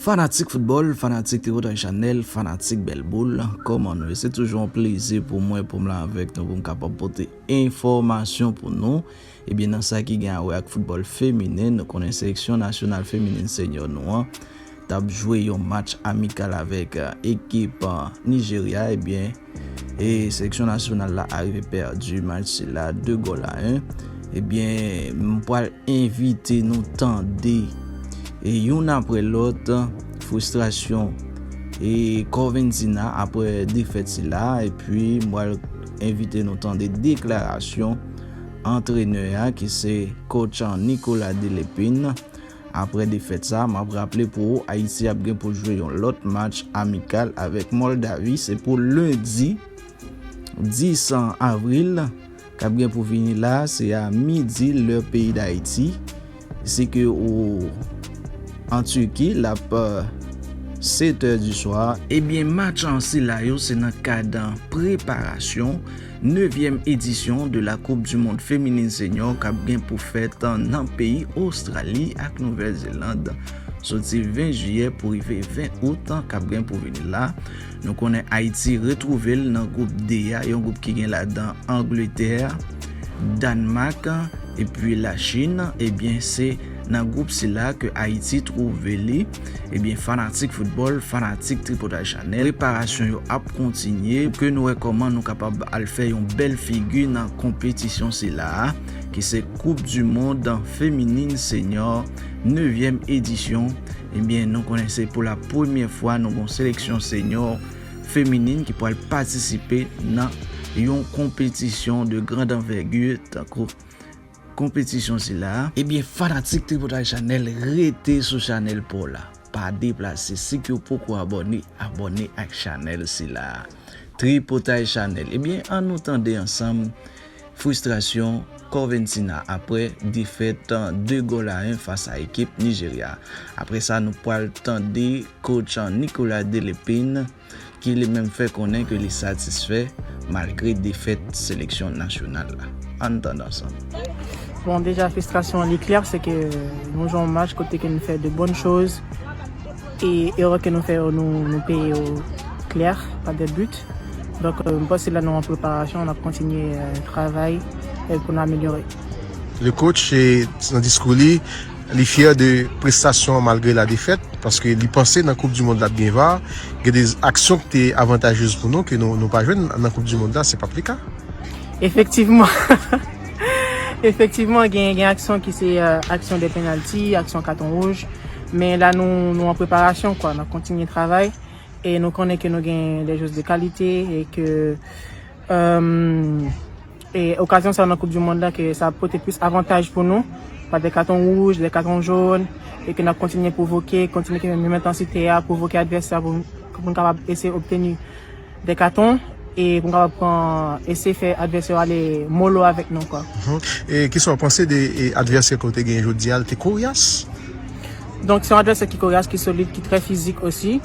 Fanatique football, fanatique Théodore Chanel, fanatique Belle Boule, comment nous, c'est toujours un plaisir pour moi pour me avec nous pour me capable porter information pour nous. Et bien dans ça qui gagne avec football féminin, nous connaissons sélection nationale féminine senior nous t'a joué un match amical avec équipe Nigeria et bien et sélection nationale là arrivé perdu match là 2-1. Et bien on va inviter nous tendre et une après l'autre frustration et Coventina après défaite là et puis moi inviter nous temps des déclarations entraîneur qui c'est coach Nicolas Delépine après défaite ça m'a rappelé pour Haïti a bien pour jouer un autre match amical avec Moldavie, c'est pour lundi 10 avril qu'a bien pour venir là, c'est à midi le pays d'Haïti, c'est que en Turquie, la 7h du soir. Et bien, match en Silayo, c'est dans le cadre de préparation 9e édition de la Coupe du Monde féminine senior qui a bien pour fête dans le pays Australie et Nouvelle-Zélande. Sorti 20 juillet pour arriver 20 août, qui a bien pour venir là. Nous connaissons Haïti retrouvé dans le groupe DA, un groupe qui est là-dedans Angleterre, Danemark et puis la Chine. Et bien, c'est dans le groupe c'est là que Haïti trouve les et bien fanatique football, fanatique Tripotage Chanel. Préparation a continuer que nous comment nous capable de faire une belle figure dans compétition c'est là qui c'est Coupe du monde féminine senior 9e édition. Et bien nous connaissons pour la première fois nos sélection senior féminine qui pourra participer dans une compétition de grande envergure compétition c'est là. Et bien fanatique Tripotage Chanel rete sur Chanel pour là pas déplacer si que pourquoi abonner à Chanel c'est là Tripotage Chanel. Et bien en nous tendez ensemble frustration Coventina après défaite 2-1 face à l'équipe Nigeria. Après ça nous pourrons tendre coach Nicolas Delépine qui lui même fait connaître que il est satisfait malgré défaite sélection nationale là. En attendant ça. Bon, déjà, la frustration elle est claire, c'est que nous jouons un match côté que nous faisons de bonnes choses et heureux que nous faisons nous payer au clair, pas de but. Donc, c'est là nous en préparation, on a continué le travail pour nous améliorer. Le coach, dans le discours, il est fier de prestations malgré la défaite parce qu'il pensait dans la Coupe du Monde là bien va. Il y a des actions qui sont avantageuses pour nous que nous n'avons pas joué dans la Coupe du Monde là, c'est pas le cas. Effectivement. Effectivement, il y a une action qui c'est action des pénaltys, action carton rouge. Mais là, nous en préparation, quoi. On a continué le travail et nous connaissons que nous avons des choses de qualité et que et occasion ça dans la Coupe du Monde là que ça apporte plus avantage pour nous, pas des cartons rouges, des cartons jaunes et que nous continuons à provoquer, continuer avec même intensité à provoquer l'adversaire pour nous capable essayer d'obtenir des cartons. Et pour essayer de faire adversaire aller mollo avec nous quoi. Et qu'est-ce que vous pensez des adversaires que vous avez aujourd'hui, t'es coriace? Donc c'est un adversaire qui est coriace, qui est solide, qui est très physique aussi.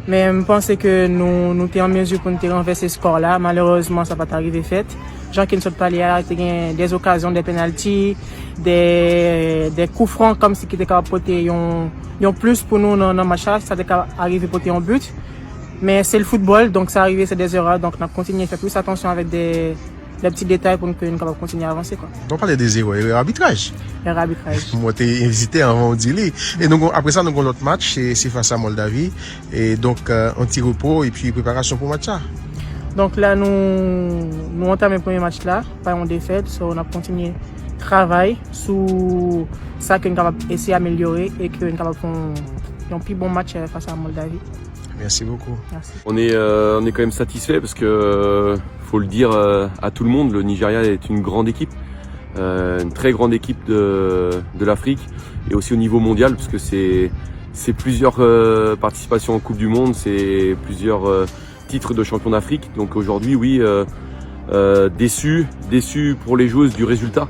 Mais je pense que nous sommes en mesure pour nous renverser ce score là. Malheureusement ça va pas arriver fait. Jean qui ne sont pas liés à des occasions, des penalties, des coups francs comme si qui étaient capables de porter un plus pour nous dans le match, ça était arrivé porter un but. Mais c'est le football, donc ça arrive, c'est des erreurs, donc on a continué à faire plus attention avec des petits détails pour que nous puissions continuer à avancer. Quoi. On parle des erreurs, arbitrage. Erreur arbitrage. Moi, t'es invité avant de dire. Et donc, après ça, nous avons l'autre match, c'est face à Moldavie. Et donc, anti-repos et puis préparation pour le match là. Donc là, nous entamons le premier match là, pas en défaite, on a continué travail sur ça que nous avons essayé d'améliorer et que nous avons fait un plus bon match face à Moldavie. Merci beaucoup. Merci. On est quand même satisfait parce que faut le dire à tout le monde, le Nigeria est une grande équipe, une très grande équipe de l'Afrique et aussi au niveau mondial parce que c'est plusieurs participations en Coupe du Monde, c'est plusieurs titres de champion d'Afrique. Donc aujourd'hui, oui, déçu pour les joueuses du résultat,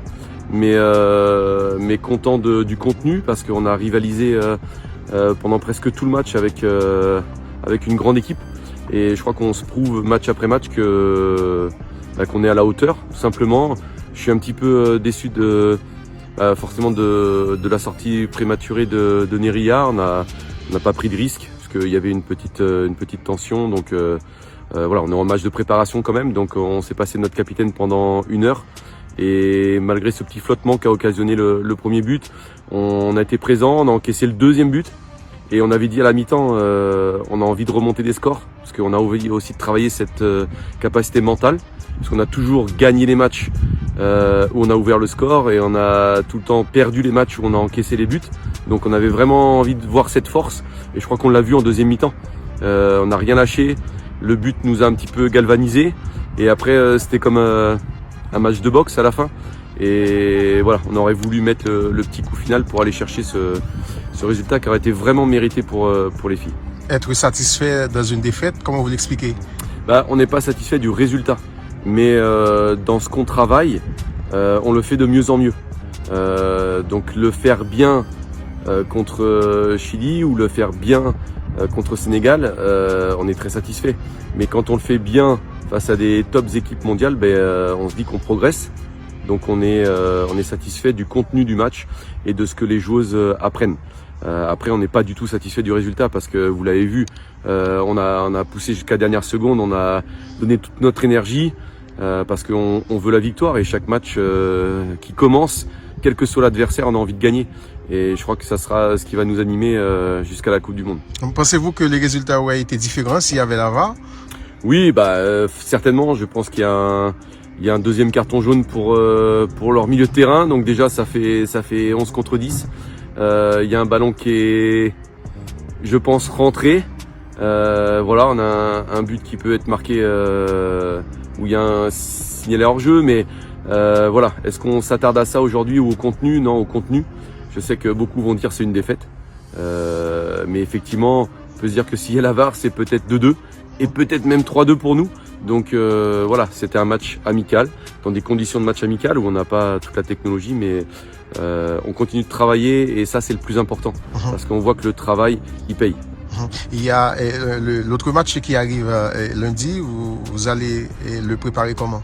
mais content du contenu parce qu'on a rivalisé pendant presque tout le match avec une grande équipe et je crois qu'on se prouve match après match qu'on est à la hauteur tout simplement. Je suis un petit peu déçu forcément de la sortie prématurée de Neria. On a On n'a pas pris de risque parce qu'il y avait une petite tension. Donc voilà, on est en match de préparation quand même. Donc on s'est passé notre capitaine pendant 1 heure. Et malgré ce petit flottement qui a occasionné le premier but, on a été présent, on a encaissé le deuxième but. Et on avait dit à la mi-temps, on a envie de remonter des scores, parce qu'on a envie aussi de travailler cette capacité mentale, parce qu'on a toujours gagné les matchs où on a ouvert le score, et on a tout le temps perdu les matchs où on a encaissé les buts. Donc on avait vraiment envie de voir cette force, et je crois qu'on l'a vu en deuxième mi-temps. On n'a rien lâché, le but nous a un petit peu galvanisé, et après c'était comme un match de boxe à la fin. Et voilà, on aurait voulu mettre le petit coup final pour aller chercher ce résultat qui aurait été vraiment mérité pour les filles. Être satisfait dans une défaite, comment vous l'expliquez? On n'est pas satisfait du résultat, mais dans ce qu'on travaille, on le fait de mieux en mieux. Donc le faire bien contre Chili ou le faire bien contre Sénégal, on est très satisfait. Mais quand on le fait bien face à des tops équipes mondiales, on se dit qu'on progresse. Donc on est satisfait du contenu du match et de ce que les joueuses apprennent. Après, on n'est pas du tout satisfait du résultat parce que vous l'avez vu, on a poussé jusqu'à dernière seconde, on a donné toute notre énergie parce qu'on veut la victoire, et chaque match qui commence, quel que soit l'adversaire, on a envie de gagner. Et je crois que ça sera ce qui va nous animer jusqu'à la Coupe du Monde. Pensez-vous que les résultats auraient été différents s'il y avait la VAR? Oui, certainement. Je pense qu'il y a un deuxième carton jaune pour leur milieu de terrain. Donc déjà, ça fait 11 contre 10. Il y a un ballon qui est, je pense, rentré. Voilà, on a un but qui peut être marqué où il y a un signalet hors-jeu. Mais voilà, est-ce qu'on s'attarde à ça aujourd'hui ou au contenu? Non, au contenu. Je sais que beaucoup vont dire que c'est une défaite. Mais effectivement, on peut se dire que s'il y a la VAR, c'est peut-être 2-2. Et peut-être même 3-2 pour nous. Donc voilà, c'était un match amical, dans des conditions de match amical où on n'a pas toute la technologie, mais on continue de travailler, et ça c'est le plus important, parce qu'on voit que le travail, il paye. Il y a l'autre match qui arrive lundi, vous allez le préparer comment?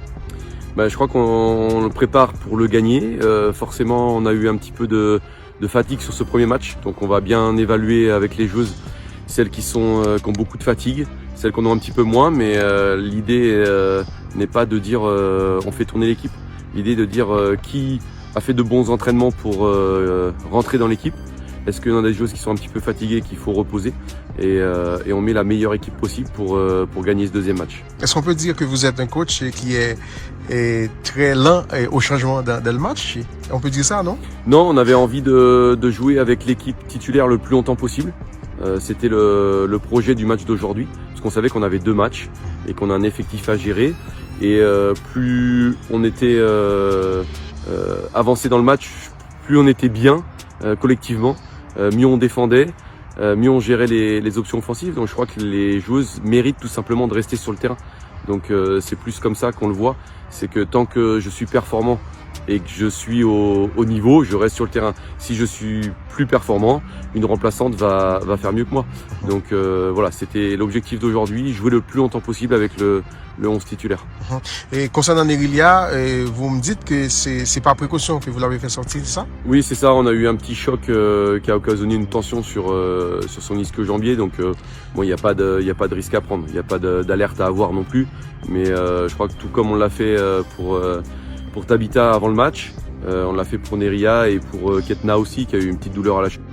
Je crois qu'on le prépare pour le gagner. Forcément, on a eu un petit peu de fatigue sur ce premier match, donc on va bien évaluer avec les joueuses, celles qui ont beaucoup de fatigue, celles qu'on a un petit peu moins, mais l'idée n'est pas de dire on fait tourner l'équipe. L'idée est de dire qui a fait de bons entraînements pour rentrer dans l'équipe. Est-ce qu'il y en a des joueuses qui sont un petit peu fatiguées, qu'il faut reposer, et on met la meilleure équipe possible pour gagner ce deuxième match. Est-ce qu'on peut dire que vous êtes un coach qui est très lent au changement dans le match? On peut dire ça, non? Non, on avait envie de jouer avec l'équipe titulaire le plus longtemps possible. C'était le projet du match d'aujourd'hui, parce qu'on savait qu'on avait 2 matchs et qu'on a un effectif à gérer. Et plus on était avancé dans le match, plus on était bien collectivement, mieux on défendait, mieux on gérait les options offensives. Donc je crois que les joueuses méritent tout simplement de rester sur le terrain. Donc c'est plus comme ça qu'on le voit, c'est que tant que je suis performant et que je suis au niveau, je reste sur le terrain. Si je suis plus performant, une remplaçante va faire mieux que moi. Donc voilà, c'était l'objectif d'aujourd'hui, jouer le plus longtemps possible avec le 11 titulaire. Et concernant Nerilia, vous me dites que c'est par précaution que vous l'avez fait sortir, c'est ça? Oui, c'est ça, on a eu un petit choc qui a occasionné une tension sur son ischio-jambier. Donc bon, il n'y a pas de risque à prendre, il n'y a pas d'alerte à avoir non plus. Mais je crois que tout comme on l'a fait pour Tabitha avant le match, on l'a fait pour Neria et pour Ketna aussi, qui a eu une petite douleur à la cheville.